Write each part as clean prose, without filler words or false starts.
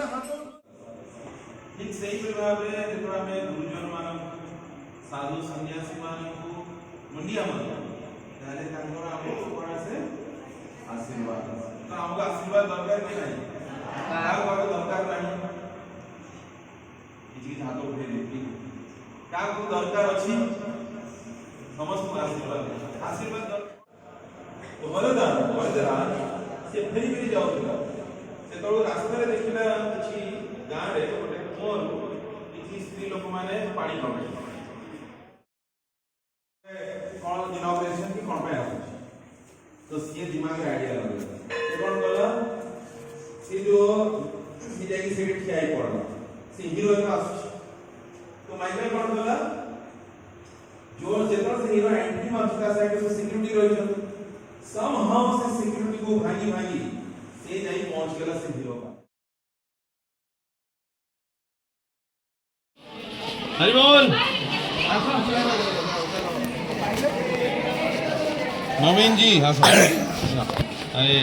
ठीक सही भाव में जेतरा में गुरुजन मान साधु सन्यासी मान को मुंडिया मन ताले तांकर हमको कोना से आशीर्वाद तो हमको आशीर्वाद दरकार के नहीं तार को दरकार नहीं किसी हाथ उठे नहीं का को दरकार अछि समस्त आशीर्वाद तो हरदा से फेरी फेरी जाउला से तो रास्ता रे देखिना अछि गां रे गोटे मोर किछि स्त्री लोक माने पानी पवे कौन इनॉग्रेशन की कौन पे आवे तो ये दिमाग में आइडिया लगे ये कौन बोला ये जो ये जाके से ठिया ही पड़ला से हीरो का तो माइकल कौन बोला जो जेतर से हीरो एंट्री मारता साइड से सिक्योरिटी रही सम हाउ से सिक्योरिटी को भागी भागी से जाई पहुंच गला से हीरो का हरि बोल नवीन जी हाँ सर हरे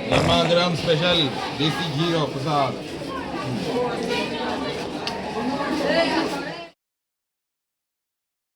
गर्मा गरम स्पेशल देसी घी और प्रसाद